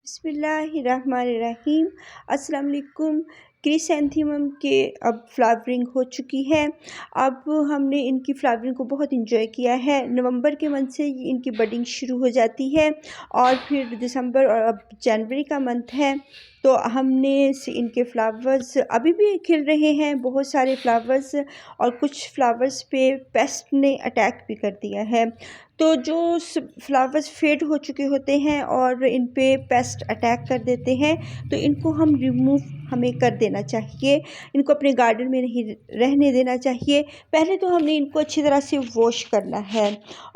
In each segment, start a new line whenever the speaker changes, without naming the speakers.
बिस्मिल्लाहिर्रहमानिर्रहीम। अस्सलाम वालेकुम। क्रिसैंथेमम के अब फ्लावरिंग हो चुकी है। अब हमने इनकी फ्लावरिंग को बहुत इंजॉय किया है। नवंबर के मंथ से इनकी बडिंग शुरू हो जाती है और फिर दिसंबर और अब जनवरी का मंथ है, तो हमने इनके फ्लावर्स अभी भी खिल रहे हैं, बहुत सारे फ्लावर्स, और कुछ फ्लावर्स पे पेस्ट ने अटैक भी कर दिया है। तो जो फ्लावर्स फेड हो चुके होते हैं और इन पे पेस्ट अटैक कर देते हैं, तो इनको हम रिमूव हमें कर देना चाहिए। इनको अपने गार्डन में नहीं रहने देना चाहिए। पहले तो हमने इनको अच्छी तरह से वॉश करना है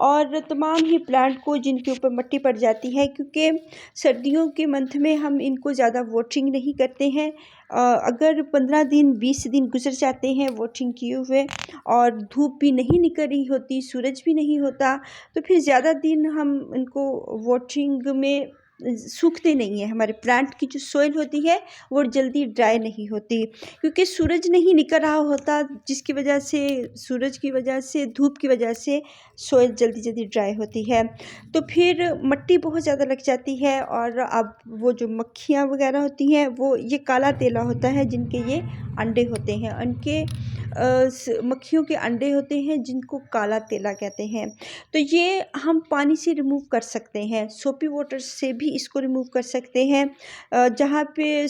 और तमाम ही प्लांट को जिनके ऊपर मिट्टी पड़ जाती है, क्योंकि सर्दियों के मंथ में हम इनको ज़्यादा वॉटरिंग नहीं करते हैं। अगर 15 दिन 20 दिन गुजर जाते हैं वॉटरिंग किए हुए और धूप भी नहीं निकल रही होती, सूरज भी नहीं होता, तो फिर ज़्यादा दिन हम इनको वाटरिंग में सूखते नहीं हैं। हमारे प्लांट की जो सॉइल होती है वो जल्दी ड्राई नहीं होती, क्योंकि सूरज नहीं निकल रहा होता, जिसकी वजह से सूरज की वजह से, धूप की वजह से सॉइल जल्दी जल्दी ड्राई होती है। तो फिर मिट्टी बहुत ज़्यादा लग जाती है और अब वो जो मक्खियाँ वगैरह होती हैं, वो ये काला तेला होता है जिनके ये अंडे होते हैं, उनके मक्खियों के अंडे होते हैं जिनको काला तेला कहते हैं। तो ये हम पानी से रिमूव कर सकते हैं, सोपी वाटर से भी इसको रिमूव कर सकते हैं। जहाँ पे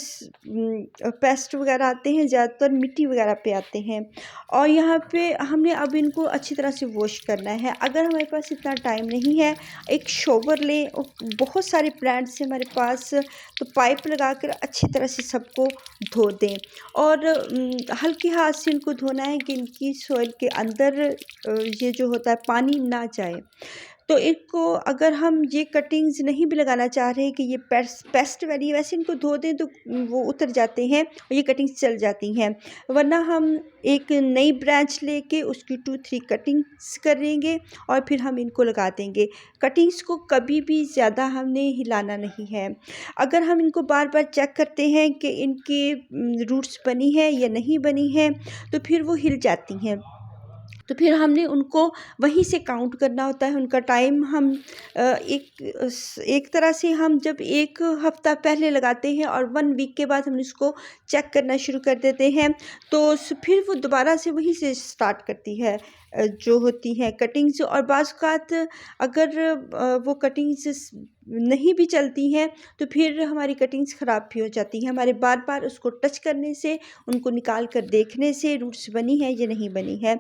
पेस्ट वगैरह आते हैं, ज़्यादातर मिट्टी वगैरह पे आते हैं, और यहाँ पे हमने अब इनको अच्छी तरह से वॉश करना है। अगर हमारे पास इतना टाइम नहीं है, एक शॉवर लें, और बहुत सारे प्लांट्स हैं हमारे पास, तो पाइप लगा कर अच्छी तरह से सबको धो दें और हल्के हाथ से इनको धोना है कि इनकी सॉइल के अंदर ये जो होता है पानी ना जाए। तो इनको अगर हम ये कटिंग्स नहीं भी लगाना चाह रहे हैं कि ये पेस्ट वाली है, वैसे इनको धो दें तो वो उतर जाते हैं और ये कटिंग्स चल जाती हैं। वरना हम एक नई ब्रांच लेके उसकी 2-3 कटिंग्स करेंगे और फिर हम इनको लगा देंगे। कटिंग्स को कभी भी ज़्यादा हमने हिलाना नहीं है। अगर हम इनको बार बार चेक करते हैं कि इनकी रूट्स बनी है या नहीं बनी है, तो फिर वो हिल जाती हैं, तो फिर हमने उनको वहीं से काउंट करना होता है। उनका टाइम हम एक तरह से हम जब 1 हफ़्ता पहले लगाते हैं और 1 वीक के बाद हम इसको चेक करना शुरू कर देते हैं, तो फिर वो दोबारा से वहीं से स्टार्ट करती है जो होती हैं कटिंग्स। और बाज़ औक़ात अगर वो कटिंग्स नहीं भी चलती हैं, तो फिर हमारी कटिंग्स ख़राब भी हो जाती हैं। हमारे बार बार उसको टच करने से, उनको निकाल कर देखने से रूट्स बनी है या नहीं बनी है।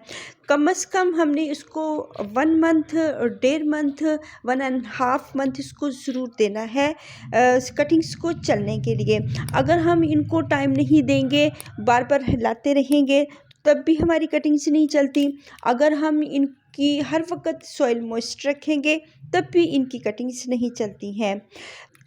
कम से कम हमने इसको 1 मंथ, 1.5 मंथ, 1.5 मंथ इसको ज़रूर देना है कटिंग्स को चलने के लिए। अगर हम इनको टाइम नहीं देंगे, बार बार हिलाते रहेंगे, तब भी हमारी कटिंग्स नहीं चलती। अगर हम इनकी हर वक्त सॉइल मॉइस्ट रखेंगे, तब भी इनकी कटिंग्स नहीं चलती हैं।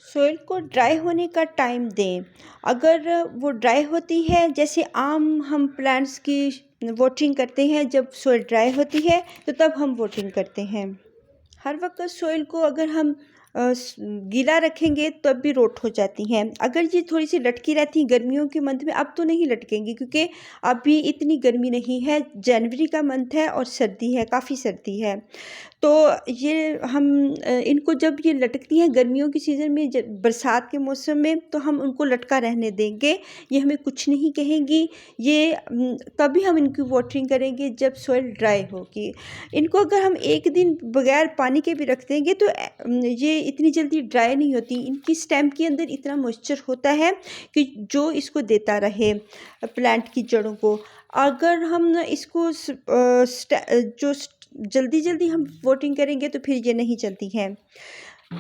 सॉइल को ड्राई होने का टाइम दें। अगर वो ड्राई होती है, जैसे आम हम प्लांट्स की वाटरिंग करते हैं, जब सॉइल ड्राई होती है तो तब हम वाटरिंग करते हैं। हर वक्त सॉइल को अगर हम गीला रखेंगे तब भी रोट हो जाती हैं। अगर ये थोड़ी सी लटकी रहती हैं गर्मियों के मंथ में, अब तो नहीं लटकेंगी क्योंकि अभी इतनी गर्मी नहीं है, जनवरी का मंथ है और सर्दी है, काफ़ी सर्दी है। तो ये हम इनको जब ये लटकती हैं गर्मियों की सीज़न में, बरसात के मौसम में, तो हम उनको लटका रहने देंगे, ये हमें कुछ नहीं कहेंगी। ये तभी हम इनकी वाटरिंग करेंगे जब सॉइल ड्राई होगी। इनको अगर हम 1 दिन बगैर पानी के भी रख देंगे तो ये इतनी जल्दी ड्राई नहीं होती। इनकी स्टेम के अंदर इतना मॉइस्चर होता है कि जो इसको देता रहे प्लांट की जड़ों को। अगर हम इसको जो जल्दी जल्दी हम वाटरिंग करेंगे तो फिर ये नहीं चलती हैं।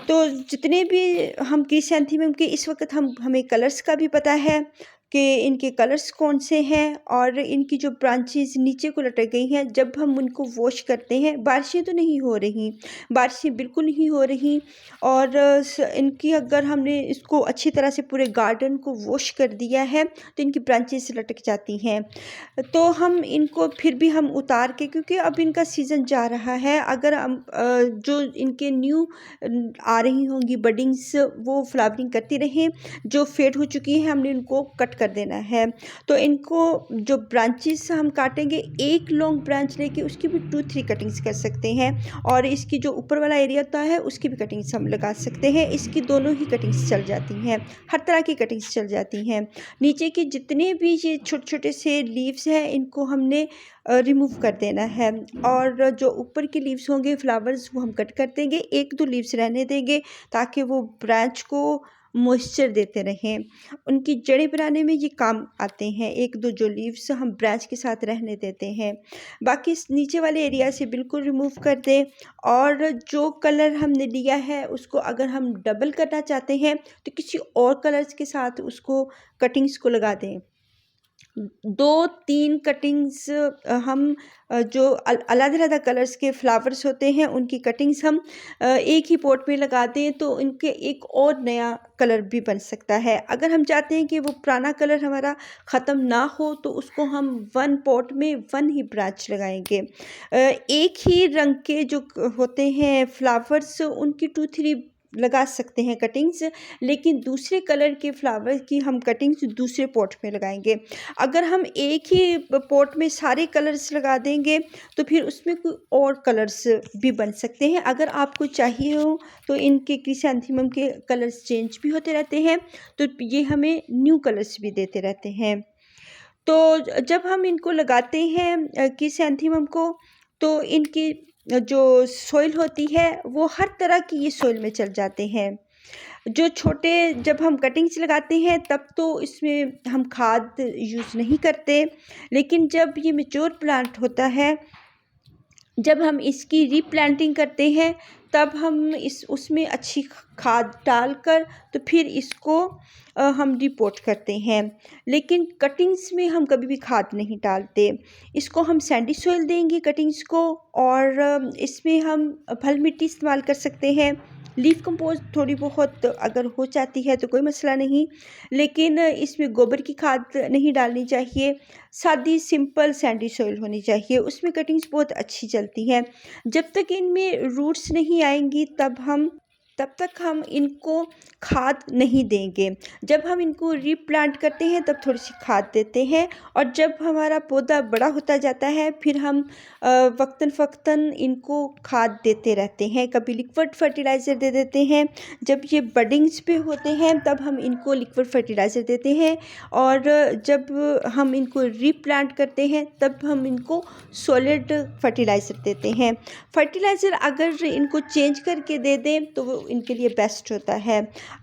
तो जितने भी हम क्रिसैंथेमम के इस वक्त हमें कलर्स का भी पता है कि इनके कलर्स कौन से हैं, और इनकी जो ब्रांचेस नीचे को लटक गई हैं, जब हम उनको वॉश करते हैं, बारिशें तो नहीं हो रही, बारिशें बिल्कुल नहीं हो रही, और इनकी अगर हमने इसको अच्छी तरह से पूरे गार्डन को वॉश कर दिया है तो इनकी ब्रांचेस लटक जाती हैं। तो हम इनको फिर भी हम उतार के, क्योंकि अब इनका सीज़न जा रहा है, अगर हम जो इनके न्यू आ रही होंगी बडिंग्स वो फ्लावरिंग करती रहें, जो फेड हो चुकी हैं हमने उनको कट कर देना है। तो इनको जो ब्रांचेस हम काटेंगे, एक लॉन्ग ब्रांच लेके उसकी भी 2-3 कटिंग्स कर सकते हैं, और इसकी जो ऊपर वाला एरिया होता है उसकी भी कटिंग्स हम लगा सकते हैं। इसकी दोनों ही कटिंग्स चल जाती हैं, हर तरह की कटिंग्स चल जाती हैं। नीचे के जितने भी ये छोटे-छोटे से लीव्स हैं इनको हमने रिमूव कर देना है, और जो ऊपर के लीव्स होंगे फ्लावर्स वो हम कट कर देंगे, 1-2 लीव्स रहने देंगे ताकि वो ब्रांच को मॉइस्चर देते रहें। उनकी जड़ें बनाने में ये काम आते हैं। 1-2 जो लीव्स हम ब्रांच के साथ रहने देते हैं, बाकी इस नीचे वाले एरिया से बिल्कुल रिमूव कर दें। और जो कलर हमने लिया है उसको अगर हम डबल करना चाहते हैं तो किसी और कलर्स के साथ उसको कटिंग्स को लगा दें। 2-3 कटिंग्स हम जो अलग-अलग कलर्स के फ्लावर्स होते हैं उनकी कटिंग्स हम एक ही पॉट में लगा दें तो इनके एक और नया कलर भी बन सकता है। अगर हम चाहते हैं कि वो पुराना कलर हमारा ख़त्म ना हो तो उसको हम 1 पॉट में 1 ही ब्रांच लगाएंगे। एक ही रंग के जो होते हैं फ्लावर्स उनकी 2-3 लगा सकते हैं कटिंग्स, लेकिन दूसरे कलर के फ्लावर की हम कटिंग्स दूसरे पॉट में लगाएंगे। अगर हम एक ही पॉट में सारे कलर्स लगा देंगे तो फिर उसमें कोई और कलर्स भी बन सकते हैं। अगर आपको चाहिए हो तो इनके क्रिसैंथेमम के कलर्स चेंज भी होते रहते हैं, तो ये हमें न्यू कलर्स भी देते रहते हैं। तो जब हम इनको लगाते हैं क्रिसैंथेमम को, तो इनकी जो सॉइल होती है वो हर तरह की ये सॉइल में चल जाते हैं। जो छोटे जब हम कटिंग्स लगाते हैं तब तो इसमें हम खाद यूज़ नहीं करते, लेकिन जब ये मैच्योर प्लांट होता है, जब हम इसकी रीप्लांटिंग करते हैं तब हम उसमें अच्छी खाद डालकर तो फिर इसको हम रिपोर्ट करते हैं। लेकिन कटिंग्स में हम कभी भी खाद नहीं डालते। इसको हम सैंडी सॉइल देंगे कटिंग्स को, और इसमें हम फल मिट्टी इस्तेमाल कर सकते हैं। लीफ कंपोस्ट थोड़ी बहुत अगर हो जाती है तो कोई मसला नहीं, लेकिन इसमें गोबर की खाद नहीं डालनी चाहिए। सादी सिंपल सैंडी सॉइल होनी चाहिए, उसमें कटिंग्स बहुत अच्छी चलती हैं। जब तक इनमें रूट्स नहीं आएंगी तब तक हम इनको खाद नहीं देंगे। जब हम इनको रीप्लांट करते हैं तब थोड़ी सी खाद देते हैं, और जब हमारा पौधा बड़ा होता जाता है फिर हम वक्तन फ़क्तन इनको खाद देते रहते हैं। कभी लिक्विड फर्टिलाइज़र दे देते हैं, जब ये बडिंग्स पे होते हैं तब हम इनको लिक्विड फर्टिलाइज़र देते हैं, और जब हम इनको रीप्लांट करते हैं तब हम इनको सॉलिड फर्टिलाइज़र देते हैं। फर्टिलाइज़र अगर इनको चेंज करके दे दें तो वो इनके लिए बेस्ट होता है।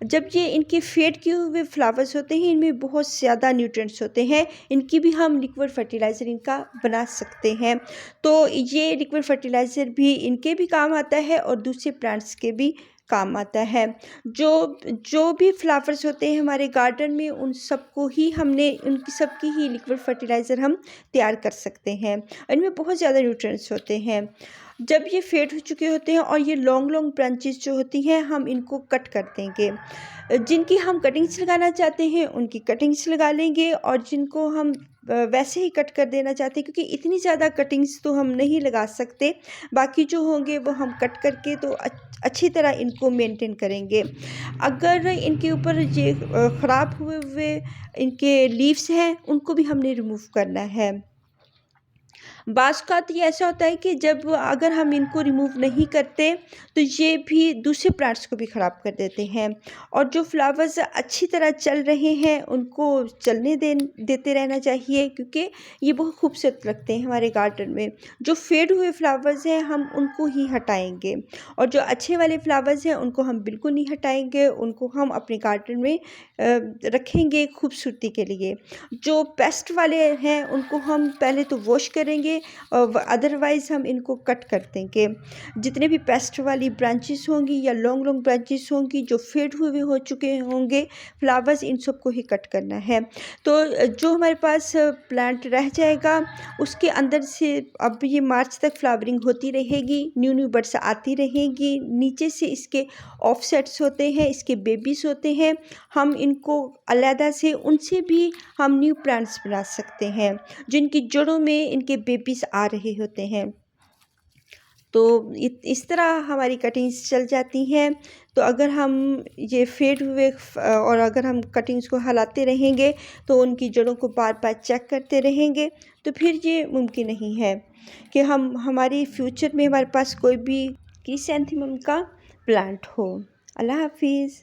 जब ये इनके फेड किए हुए फ्लावर्स होते हैं इनमें बहुत ज़्यादा न्यूट्रिएंट्स होते हैं, इनकी भी हम लिक्विड फर्टिलाइज़र इनका बना सकते हैं। तो ये लिक्विड फर्टिलाइज़र भी इनके भी काम आता है और दूसरे प्लांट्स के भी काम आता है। जो भी फ्लावर्स होते हैं हमारे गार्डन में उन सबको ही हमने उनकी सबकी ही लिक्विड फर्टिलाइज़र हम तैयार कर सकते हैं। इनमें बहुत ज़्यादा न्यूट्रिएंट्स होते हैं। जब ये फेड हो चुके होते हैं और ये लॉन्ग लॉन्ग ब्रांचेस जो होती हैं हम इनको कट कर देंगे। जिनकी हम कटिंग्स लगाना चाहते हैं उनकी कटिंग्स लगा लेंगे, और जिनको हम वैसे ही कट कर देना चाहते हैं, क्योंकि इतनी ज़्यादा कटिंग्स तो हम नहीं लगा सकते, बाकी जो होंगे वो हम कट करके तो अच्छी तरह इनको मेंटेन करेंगे। अगर इनके ऊपर ये ख़राब हुए हुए इनके लीव्स हैं उनको भी हमने रिमूव करना है। बाज़ औक़ात ये ऐसा होता है कि जब अगर हम इनको रिमूव नहीं करते तो ये भी दूसरे प्लांट्स को भी ख़राब कर देते हैं, और जो फ्लावर्स अच्छी तरह चल रहे हैं उनको चलने देते रहना चाहिए, क्योंकि ये बहुत खूबसूरत लगते हैं हमारे गार्डन में। जो फेड हुए फ्लावर्स हैं हम उनको ही हटाएंगे, और जो अच्छे वाले फ्लावर्स हैं उनको हम बिल्कुल नहीं हटाएंगे, उनको हम अपने गार्डन में रखेंगे खूबसूरती के लिए। जो पेस्ट वाले हैं उनको हम पहले तो वॉश करेंगे, अदरवाइज़ हम इनको कट कर देंगे। जितने भी पेस्ट वाली ब्रांचेस होंगी या लॉन्ग लॉन्ग ब्रांचेस होंगी जो फेड हुए हो चुके होंगे फ्लावर्स, इन सबको ही कट करना है। तो जो हमारे पास प्लांट रह जाएगा उसके अंदर से अब ये मार्च तक फ्लावरिंग होती रहेगी, न्यू न्यू बड्स आती रहेंगी। नीचे से इसके ऑफसेट्स होते हैं, इसके बेबीज़ होते हैं, हम इनको अलहदा से उनसे भी हम न्यू प्लांट्स बना सकते हैं जिनकी जड़ों में इनके बेबीज़ आ रहे होते हैं। तो इस तरह हमारी कटिंग्स चल जाती हैं। तो अगर हम ये फेड हुए और अगर हम कटिंग्स को हिलाते रहेंगे तो उनकी जड़ों को बार बार चेक करते रहेंगे तो फिर ये मुमकिन नहीं है कि हमारी फ्यूचर में हमारे पास कोई भी क्रिसैंथेमम का प्लांट हो। अल्लाह हाफिज़।